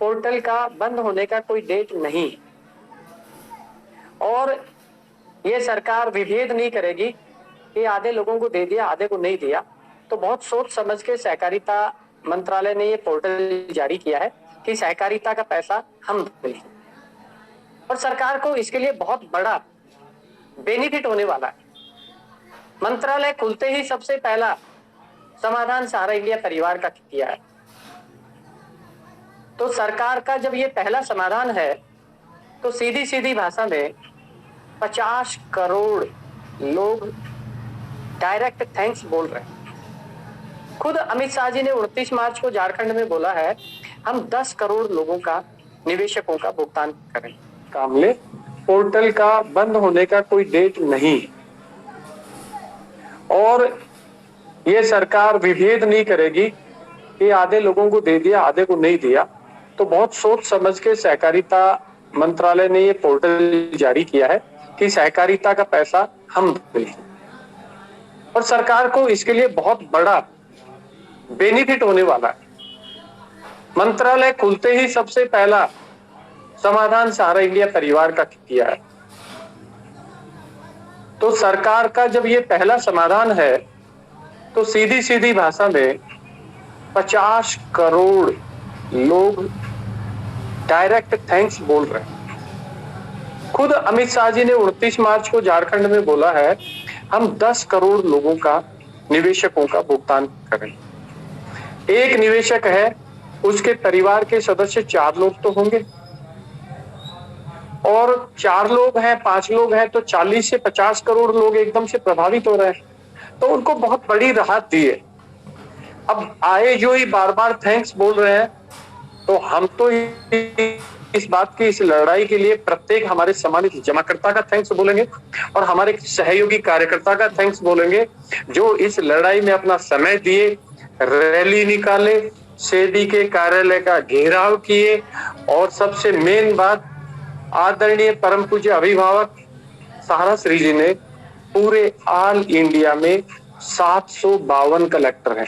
Portal का बंद होने का कोई डेट नहीं, और ये सरकार विभेद नहीं करेगी कि आधे लोगों को दे दिया आधे को नहीं दिया। तो बहुत सोच समझ के सहकारिता मंत्रालय ने ये पोर्टल जारी किया है कि सहकारिता का पैसा हम देंगे, और सरकार को इसके लिए बहुत बड़ा बेनिफिट होने वाला है। मंत्रालय खुलते ही सबसे पहला समाधान सहारा इंडिया परिवार का किया है। तो सरकार का जब ये पहला समाधान है तो सीधी सीधी भाषा में 50 करोड़ लोग डायरेक्ट थैंक्स बोल रहे हैं। खुद अमित शाह जी ने 29 मार्च को झारखंड में बोला है, हम 10 करोड़ लोगों का, निवेशकों का भुगतान करें। मामले पोर्टल का बंद होने का कोई डेट नहीं, और ये सरकार विभेद नहीं करेगी कि आधे लोगों को दे दिया आधे को नहीं दिया। तो बहुत सोच समझ के सहकारिता मंत्रालय ने ये पोर्टल जारी किया है कि सहकारिता का पैसा हम देंगे, और सरकार को इसके लिए बहुत बड़ा बेनिफिट होने वाला है। मंत्रालय खुलते ही सबसे पहला समाधान सहारा इंडिया परिवार का किया है। तो सरकार का जब ये पहला समाधान है तो सीधी सीधी भाषा में 50 करोड़ लोग डायरेक्ट थैंक्स बोल रहे हैं। खुद अमित शाह जी ने 29 मार्च को झारखंड में बोला है, हम 10 करोड़ लोगों का, निवेशकों का भुगतान करें। एक निवेशक है, उसके परिवार के सदस्य 4 लोग तो होंगे, और 4 लोग हैं, 5 लोग हैं, तो 40 से 50 करोड़ लोग एकदम से प्रभावित हो रहे हैं। तो उनको बहुत बड़ी राहत दी है। अब आए जो ही बार बार थैंक्स बोल रहे हैं, तो हम तो इस बात की, इस लड़ाई के लिए प्रत्येक हमारे सम्मानित जमाकर्ता का थैंक्स बोलेंगे, और हमारे सहयोगी कार्यकर्ता का थैंक्स बोलेंगे जो इस लड़ाई में अपना समय दिए, रैली निकाले, सेडी के कार्यालय का घेराव किए, और सबसे मेन बात, आदरणीय परम पूज्य अभिभावक सहारा श्री जी ने पूरे ऑल इंडिया में 752 कलेक्टर हैं।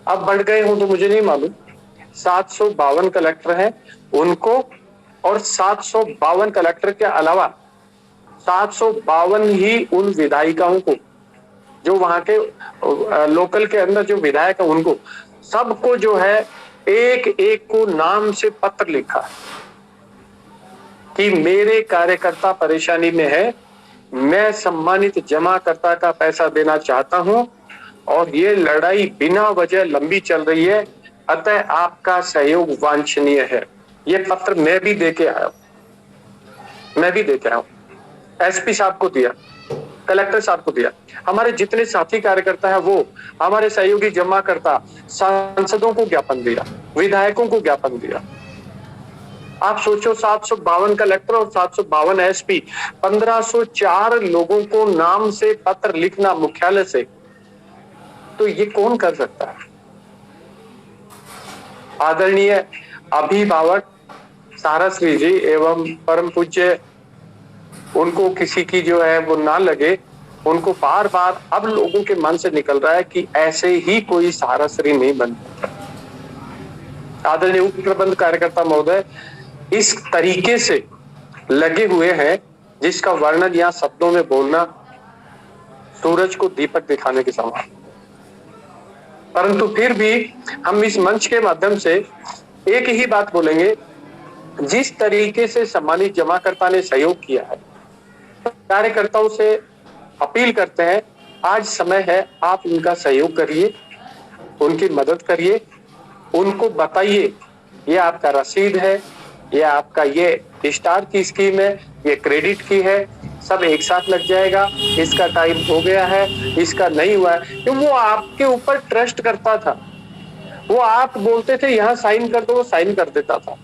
अब बढ़ गए हो तो मुझे नहीं मालूम, 752 कलेक्टर हैं उनको, और 752 कलेक्टर के अलावा 752 ही उन विधायिकाओं को, जो वहां के लोकल के अंदर जो विधायक है, उनको सबको जो है एक एक को नाम से पत्र लिखा कि मेरे कार्यकर्ता परेशानी में है, मैं सम्मानित जमाकर्ता का पैसा देना चाहता हूं, और ये लड़ाई बिना वजह लंबी चल रही है, अतः आपका सहयोग वांछनीय है। ये पत्र मैं भी देके आया हूं, एसपी साहब को दिया, कलेक्टर साहब को दिया, हमारे जितने साथी कार्यकर्ता है वो, हमारे सहयोगी जमाकर्ता, सांसदों को ज्ञापन दिया, विधायकों को ज्ञापन दिया। आप सोचो, 752 कलेक्टर और 752 एसपी, 1504 लोगों को नाम से पत्र लिखना मुख्यालय से, तो ये कौन कर सकता है? आदरणीय अभिभावक सहारा श्री जी एवं परम पूज्य, उनको किसी की जो है वो ना लगे, उनको बार बार अब लोगों के मन से निकल रहा है कि ऐसे ही कोई सहारा श्री नहीं बनता। आदरणीय उप प्रबंध कार्यकर्ता महोदय इस तरीके से लगे हुए हैं जिसका वर्णन यहाँ शब्दों में बोलना सूरज को दीपक दिखाने के समान। परंतु फिर भी हम इस मंच के माध्यम से एक ही बात बोलेंगे, जिस तरीके से सम्मानित जमाकर्ता ने सहयोग किया है, कार्यकर्ताओं से अपील करते हैं, आज समय है, आप उनका सहयोग करिए, उनकी मदद करिए, उनको बताइए ये आपका रसीद है, ये आपका ये स्टार की स्कीम है, ये क्रेडिट की है, सब एक साथ लग जाएगा, इसका टाइम हो गया है, इसका नहीं हुआ है। तो वो आपके ऊपर ट्रस्ट करता था, वो आप बोलते थे यहाँ साइन कर दो, वो साइन कर देता था,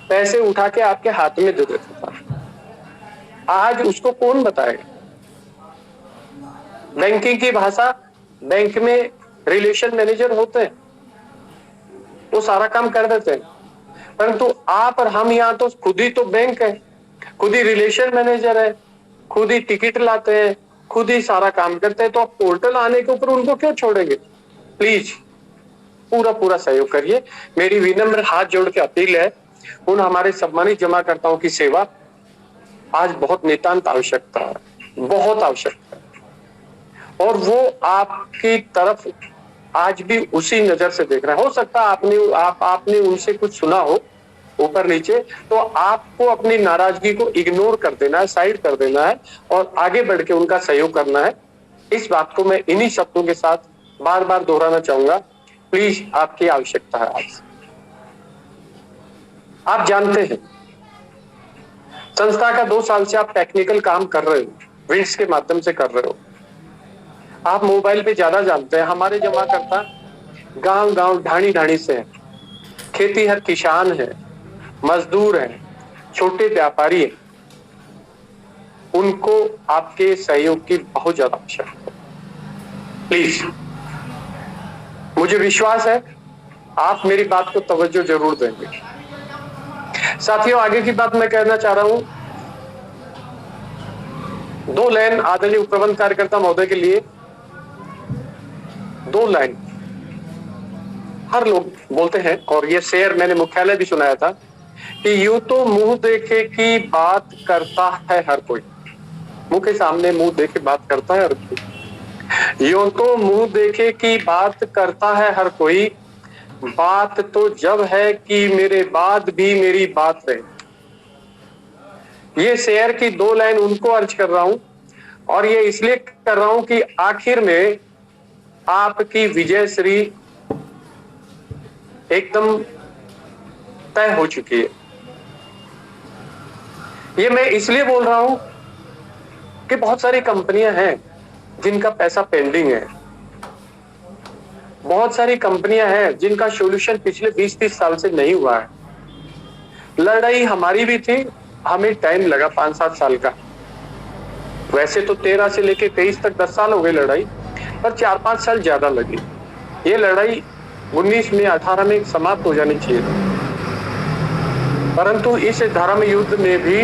पैसे उठा के आपके हाथ में दे देता था। आज उसको कौन बताएगा? बैंकिंग की भाषा, बैंक में रिलेशन मैनेजर होते हैं, वो सारा काम कर देते हैं, परंतु आप और हम यहाँ तो खुद ही तो बैंक है, खुद ही रिलेशन मैनेजर है, खुद ही टिकट लाते हैं, खुद ही सारा काम करते हैं। तो आप पोर्टल आने के ऊपर उनको क्यों छोड़ेंगे? प्लीज पूरा सहयोग करिए। मेरी विनम्र हाथ जोड़ के अपील है उन हमारे सम्मानित जमाकर्ताओं की सेवा आज बहुत नितांत आवश्यकता है, बहुत आवश्यकता है। और वो आपकी तरफ आज भी उसी नजर से देख रहे हैं। हो सकता है आपने उनसे कुछ सुना हो ऊपर नीचे, तो आपको अपनी नाराजगी को इग्नोर कर देना है, साइड कर देना है और आगे बढ़ के उनका सहयोग करना है। इस बात को मैं इन्हीं शब्दों के साथ बार बार दोहराना चाहूंगा। प्लीज, आपकी आवश्यकता है आज। आप जानते हैं संस्था का 2 साल से आप टेक्निकल काम कर रहे हो, विंड्स के माध्यम से कर रहे हो। आप मोबाइल पे ज्यादा जानते हैं। हमारे जमाकर्ता गांव गांव ढाणी ढाणी से हैं, खेती हर किसान है, मजदूर हैं, छोटे व्यापारी हैं। उनको आपके सहयोग की बहुत ज्यादा आवश्यकता है। प्लीज, मुझे विश्वास है आप मेरी बात को तवज्जो जरूर देंगे। साथियों, आगे की बात मैं कहना चाह रहा हूं। 2 लाइन आदरणीय उप प्रबंध कार्यकर्ता महोदय के लिए, 2 लाइन। हर लोग बोलते हैं और ये शेर मैंने मुख्यालय भी सुनाया था कि यूं तो मुंह देखे की बात करता है हर कोई। मुंह के सामने मुंह देखे बात करता है हर कोई। यूं तो मुंह देखे की बात करता है हर कोई, बात तो जब है कि मेरे बाद भी मेरी बात रहे। ये शेर की 2 लाइन उनको अर्ज कर रहा हूं और ये इसलिए कर रहा हूं कि आखिर में आपकी विजय श्री एकदम तय हो चुकी है। ये मैं इसलिए बोल रहा हूं कि बहुत सारी कंपनियां हैं जिनका पैसा पेंडिंग है। बहुत सारी कंपनियां हैं जिनका सॉल्यूशन पिछले 20-30 साल से नहीं हुआ है। लड़ाई हमारी भी थी, हमें टाइम लगा 5-7 साल का। वैसे तो 13 से लेके 23 तक 10 साल हो गए लड़ाई, पर 4-5 साल ज्यादा लगी। ये लड़ाई 19 में 18 में समाप्त हो जानी चाहिए, परंतु इस धर्म युद्ध में भी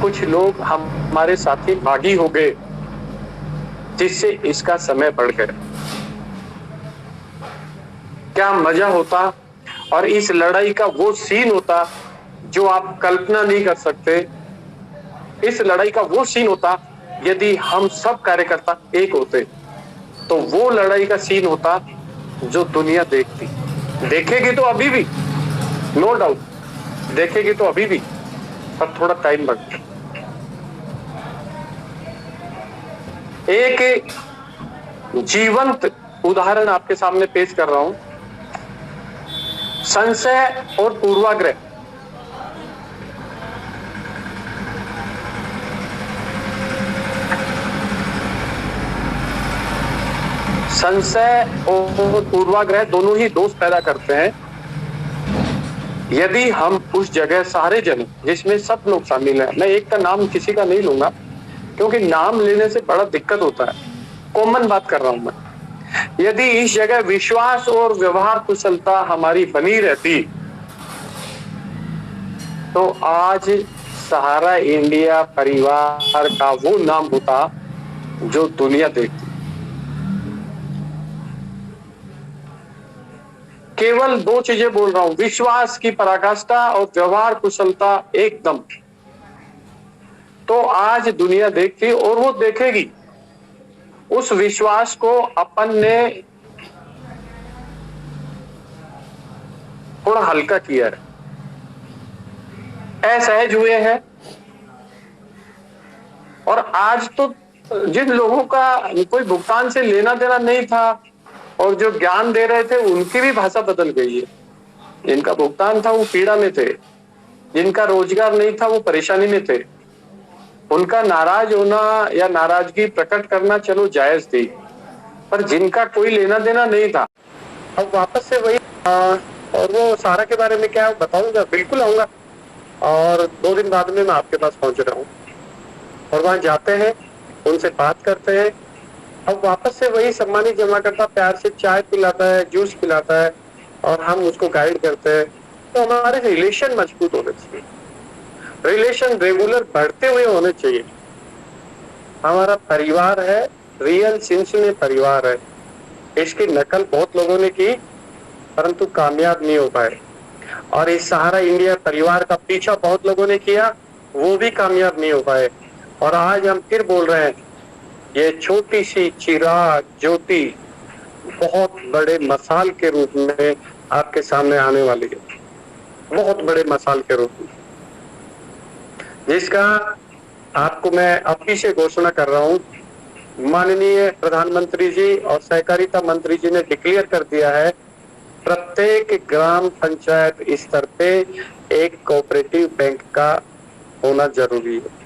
कुछ लोग हमारे साथी बागी हो गए, जिससे इसका समय बढ़ गया। क्या मजा होता और इस लड़ाई का वो सीन होता जो आप कल्पना नहीं कर सकते। इस लड़ाई का वो सीन होता यदि हम सब कार्यकर्ता एक होते, तो वो लड़ाई का सीन होता जो दुनिया देखती। देखेगी तो अभी भी, नो डाउट देखेगी तो अभी भी, पर थोड़ा टाइम लगता। एक जीवंत उदाहरण आपके सामने पेश कर रहा हूं। संशय और पूर्वाग्रह। संशय और पूर्वाग्रह दोनों ही दोष पैदा करते हैं। यदि हम उस जगह सारे जन, जिसमें सब लोग शामिल हैं, मैं एक का नाम किसी का नहीं लूंगा क्योंकि नाम लेने से बड़ा दिक्कत होता है, कॉमन बात कर रहा हूं मैं। यदि इस जगह विश्वास और व्यवहार कुशलता हमारी बनी रहती, तो आज सहारा इंडिया परिवार का वो नाम होता जो दुनिया देखती। केवल 2 चीजें बोल रहा हूं, विश्वास की पराकाष्ठा और व्यवहार कुशलता एकदम, तो आज दुनिया देखती और वो देखेगी। उस विश्वास को अपन ने थोड़ा हल्का किया है, असहज हुए हैं। और आज तो जिन लोगों का कोई भुगतान से लेना देना नहीं था और जो ज्ञान दे रहे थे, उनकी भी भाषा बदल गई है। जिनका भुगतान था वो पीड़ा में थे, जिनका रोजगार नहीं था वो परेशानी में थे। उनका नाराज होना या नाराजगी प्रकट करना चलो जायज थी, पर जिनका कोई लेना देना नहीं था, अब वापस से वही। और वो सारा के बारे में क्या बताऊंगा, बिल्कुल आऊंगा। और 2 दिन बाद में मैं आपके पास पहुंच रहा हूँ और वहां जाते हैं, उनसे बात करते हैं। अब वापस से वही सम्मानित जमाकर्ता प्यार से चाय पिलाता है, जूस पिलाता है और हम उसको गाइड करते हैं। तो हमारे रिलेशन मजबूत होने चाहिए, रिलेशन रेगुलर बढ़ते हुए होने चाहिए। हमारा परिवार है, रियल सेंस में परिवार है। इसकी नकल बहुत लोगों ने की, परंतु कामयाब नहीं हो पाए। और इस सहारा इंडिया परिवार का पीछा बहुत लोगों ने किया, वो भी कामयाब नहीं हो पाए। और आज हम फिर बोल रहे हैं, ये छोटी सी चिराग ज्योति बहुत बड़े मसाल के रूप में आपके सामने आने वाली है, बहुत बड़े मसाल के रूप में, जिसका आपको मैं अभी से घोषणा कर रहा हूं। माननीय प्रधानमंत्री जी और सहकारिता मंत्री जी ने डिक्लेयर कर दिया है, प्रत्येक ग्राम पंचायत स्तर पे एक कोऑपरेटिव बैंक का होना जरूरी है।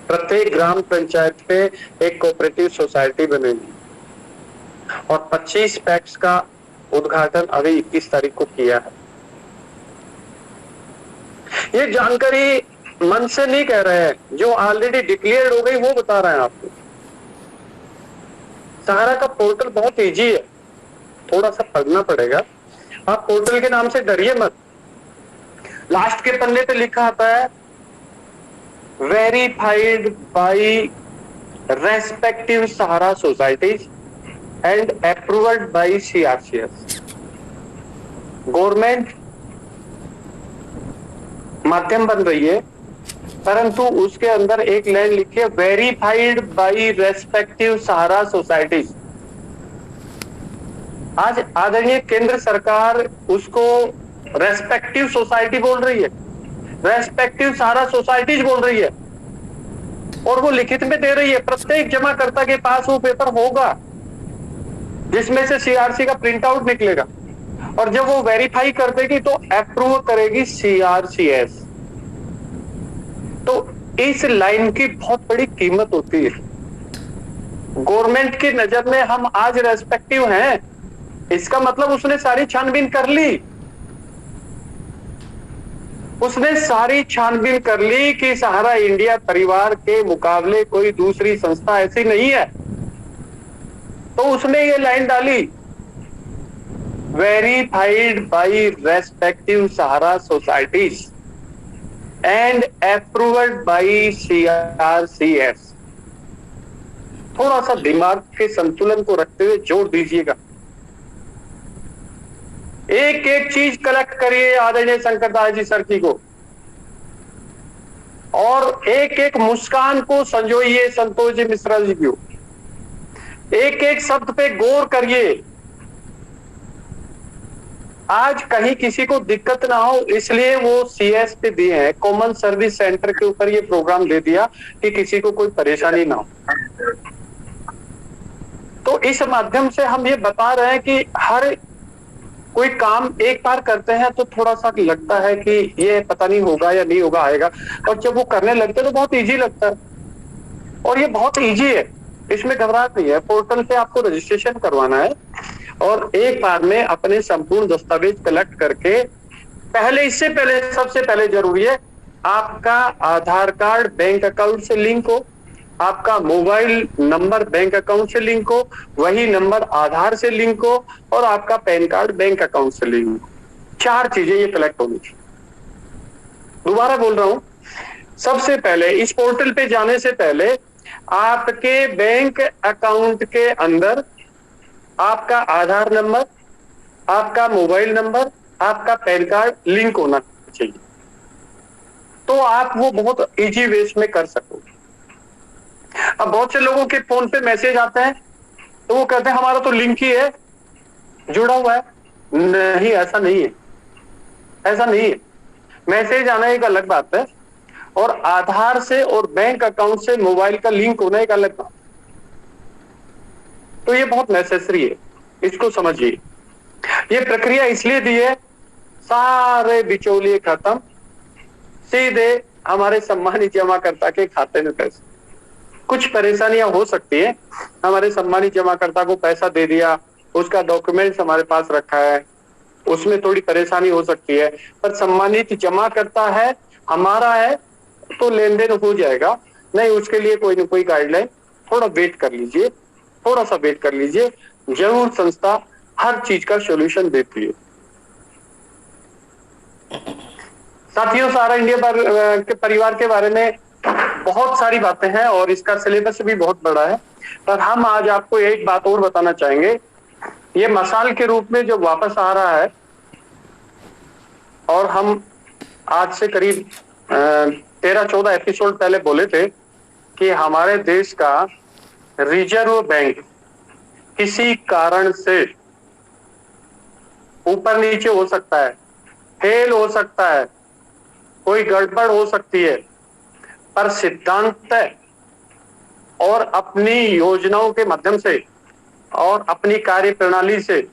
प्रत्येक ग्राम पंचायत पे एक कोऑपरेटिव सोसाइटी बनेगी और 25 पैक्स का उद्घाटन अभी 21 तारीख को किया है। ये जानकारी मन से नहीं कह रहे हैं, जो ऑलरेडी डिक्लेयर हो गई वो बता रहे हैं आपको। सहारा का पोर्टल बहुत इजी है, थोड़ा सा पढ़ना पड़ेगा। आप पोर्टल के नाम से डरिए मत। लास्ट के पन्ने पे लिखा आता है, verified by respective Sahara societies and approved by CRCS. Government माध्यम बन रही है, परंतु उसके अंदर एक लाइन लिखी है, verified by respective Sahara societies. आज आदरणीय केंद्र सरकार उसको रेस्पेक्टिव सोसाइटी बोल रही है, रेस्पेक्टिव सहारा सोसाइटीज बोल रही है, और वो लिखित में दे रही है। प्रत्येक जमाकर्ता के पास वो पेपर होगा जिसमें से सीआरसी का प्रिंट आउट निकलेगा, और जब वो वेरीफाई कर देगी तो अप्रूव करेगी सीआरसीएस। तो इस लाइन की बहुत बड़ी कीमत होती है। गवर्नमेंट की नजर में हम आज रेस्पेक्टिव हैं, इसका मतलब उसने सारी छानबीन कर ली। उसने सारी छानबीन कर ली कि सहारा इंडिया परिवार के मुकाबले कोई दूसरी संस्था ऐसी नहीं है, तो उसने ये लाइन डाली, verified by respective Sahara societies and approved by CRCS. थोड़ा सा दिमाग के संतुलन को रखते हुए जोड़ दीजिएगा। एक एक चीज कलेक्ट करिए आदरणीय शंकर दास जी सरकी को, और एक एक मुस्कान को संजोइए संतोष जी मिश्रा जी को। एक एक शब्द पे गौर करिए। आज कहीं किसी को दिक्कत ना हो, इसलिए वो सीएस पे दिए हैं, कॉमन सर्विस सेंटर के ऊपर ये प्रोग्राम दे दिया कि किसी को कोई परेशानी ना हो। तो इस माध्यम से हम ये बता रहे हैं कि हर कोई काम एक बार करते हैं तो थोड़ा सा लगता है कि ये पता नहीं होगा या नहीं होगा, आएगा, और जब वो करने लगते हैं तो बहुत इजी लगता है। और ये बहुत इजी है, इसमें घबराहट नहीं है। पोर्टल पे आपको रजिस्ट्रेशन करवाना है और एक बार में अपने संपूर्ण दस्तावेज कलेक्ट करके, पहले इससे पहले सबसे पहले जरूरी है आपका आधार कार्ड बैंक अकाउंट से लिंक हो, आपका मोबाइल नंबर बैंक अकाउंट से लिंक हो, वही नंबर आधार से लिंक हो, और आपका पैन कार्ड बैंक अकाउंट से लिंक हो। 4 चीजें ये कलेक्ट होनी चाहिए। दोबारा बोल रहा हूं, सबसे पहले इस पोर्टल पे जाने से पहले आपके बैंक अकाउंट के अंदर आपका आधार नंबर, आपका मोबाइल नंबर, आपका पैन कार्ड लिंक होना चाहिए, तो आप वो बहुत इजी वे में कर सकोगे। अब बहुत से लोगों के फोन पे मैसेज आते हैं तो वो कहते हैं हमारा तो लिंक ही है, जुड़ा हुआ है। नहीं, ऐसा नहीं है, ऐसा नहीं है। मैसेज आना एक अलग बात है, और आधार से और बैंक अकाउंट से मोबाइल का लिंक होना एक अलग बात। तो ये बहुत नेसेसरी है, इसको समझिए। ये प्रक्रिया इसलिए दी है, सारे बिचौलिए खत्म, सीधे हमारे सम्मानित जमाकर्ता के खाते में पैसे। कुछ परेशानियां हो सकती है, हमारे सम्मानित जमाकर्ता को पैसा दे दिया, उसका डॉक्यूमेंट्स हमारे पास रखा है, उसमें थोड़ी परेशानी हो सकती है, पर सम्मानित जमाकर्ता है, हमारा है, तो लेन देन हो जाएगा। नहीं, उसके लिए कोई ना कोई गाइडलाइन, थोड़ा वेट कर लीजिए, थोड़ा सा वेट कर लीजिए, जरूर संस्था हर चीज का सॉल्यूशन देती है। साथियों, सहारा इंडिया के परिवार के बारे में बहुत सारी बातें हैं और इसका सिलेबस भी बहुत बड़ा है, पर हम आज आपको एक बात और बताना चाहेंगे। ये मसाल के रूप में जो वापस आ रहा है, और हम आज से करीब 13-14 एपिसोड पहले बोले थे कि हमारे देश का रिजर्व बैंक किसी कारण से ऊपर नीचे हो सकता है, फेल हो सकता है, कोई गड़बड़ हो सकती है, पर सिद्धांत और अपनी योजनाओं के माध्यम से और अपनी कार्य प्रणाली से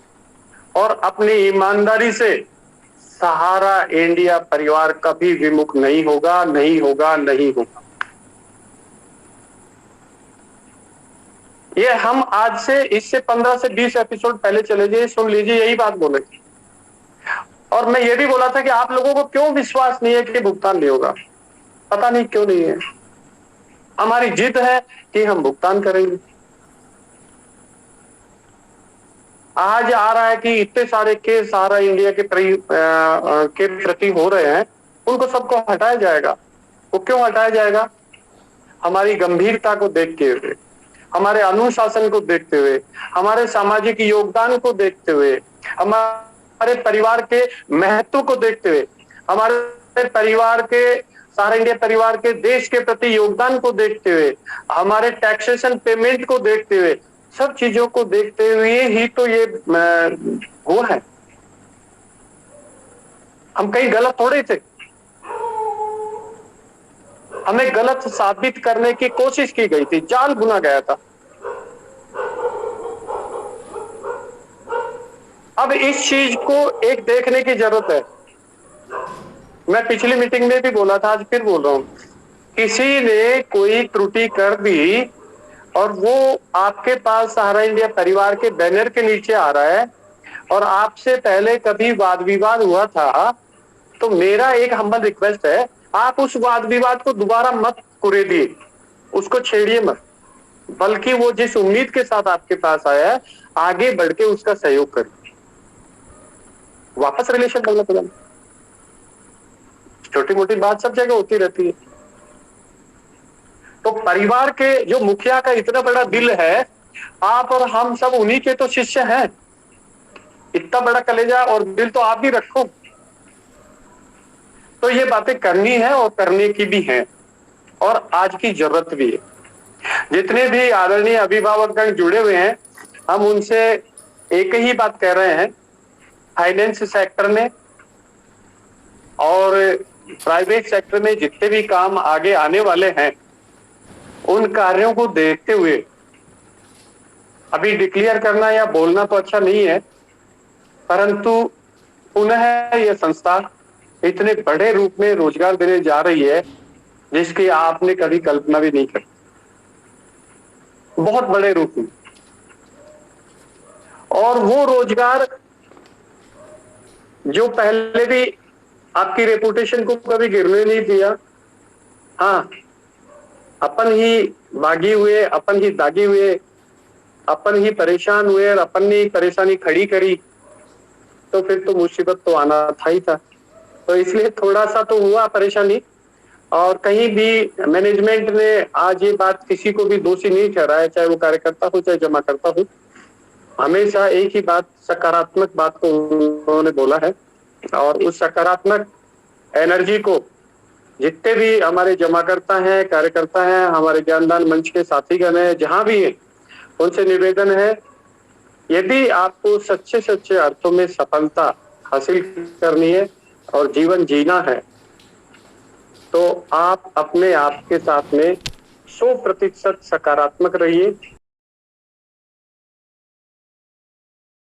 और अपनी ईमानदारी से सहारा इंडिया परिवार कभी विमुख नहीं होगा, नहीं होगा, नहीं होगा। ये हम आज से इससे 15 से 20 एपिसोड पहले चले जाइए, सुन लीजिए, यही बात बोले। और मैं ये भी बोला था कि आप लोगों को क्यों विश्वास नहीं है कि भुगतान नहीं होगा, पता नहीं क्यों नहीं है। हमारी जिद है कि हम भुगतान करेंगे। आज आ रहा है कि इतने सारे केस सहारा इंडिया के प्रति हो रहे हैं, उनको सबको हटाया जाएगा। वो क्यों हटाया जाएगा? हमारी गंभीरता को देखते हुए, हमारे अनुशासन को देखते हुए, हमारे सामाजिक योगदान को देखते हुए, हमारे परिवार के महत्व को देखते हुए, हमारे परिवार के सहारा इंडिया परिवार के देश के प्रति योगदान को देखते हुए, हमारे टैक्सेशन पेमेंट को देखते हुए, सब चीजों को देखते हुए ही तो ये हुआ है। हम कहीं गलत थोड़े थे। हमें गलत साबित करने की कोशिश की गई थी, जाल बुना गया था। अब इस चीज को एक देखने की जरूरत है। मैं पिछली मीटिंग में भी बोला था, आज फिर बोल रहा हूं, किसी ने कोई त्रुटि कर दी और वो आपके पास सहारा इंडिया परिवार के बैनर के नीचे आ रहा है और आपसे पहले कभी वाद विवाद हुआ था, तो मेरा एक हम्बल रिक्वेस्ट है, आप उस वाद विवाद को दोबारा मत कुरेदिए, उसको छेड़िए मत, बल्कि वो जिस उम्मीद के साथ आपके पास आया है, आगे बढ़ के उसका सहयोग करिए, वापस रिलेशन डेवलप हो जाए। छोटी मोटी बात सब जगह होती रहती है। तो परिवार के जो मुखिया का इतना बड़ा दिल है, आप और हम सब उन्हीं के तो शिष्य हैं। इतना बड़ा कलेजा और दिल तो आप भी रखो। तो ये बातें करनी है और करने की भी है और आज की जरूरत भी है। जितने भी आदरणीय अभिभावकगण जुड़े हुए हैं, हम उनसे एक ही बात कह रहे हैं, फाइनेंस सेक्टर में और प्राइवेट सेक्टर में जितने भी काम आगे आने वाले हैं, उन कार्यों को देखते हुए अभी डिक्लेयर करना या बोलना तो अच्छा नहीं है, परंतु पुनः यह संस्था इतने बड़े रूप में रोजगार देने जा रही है जिसकी आपने कभी कल्पना भी नहीं की, बहुत बड़े रूप में। और वो रोजगार जो पहले भी आपकी रेपुटेशन को कभी गिरने नहीं दिया। हाँ, अपन ही बागी हुए, अपन ही दागी हुए, अपन ही परेशान हुए और अपन ने परेशानी खड़ी करी, तो फिर तो मुसीबत तो आना था ही था। तो इसलिए थोड़ा सा तो हुआ परेशानी, और कहीं भी मैनेजमेंट ने आज ये बात किसी को भी दोषी नहीं ठहराया, चाहे वो कार्यकर्ता हो चाहे जमा करता हो। हमेशा एक ही बात, सकारात्मक बात को उन्होंने बोला है और उस सकारात्मक एनर्जी को जितने भी हमारे जमाकर्ता हैं, कार्यकर्ता हैं, हमारे ज्ञानदान मंच के साथीगण हैं, जहां भी हैं, उनसे निवेदन है, यदि आपको सच्चे सच्चे अर्थों में सफलता हासिल करनी है और जीवन जीना है, तो आप अपने आप के साथ में 100% सकारात्मक रहिए।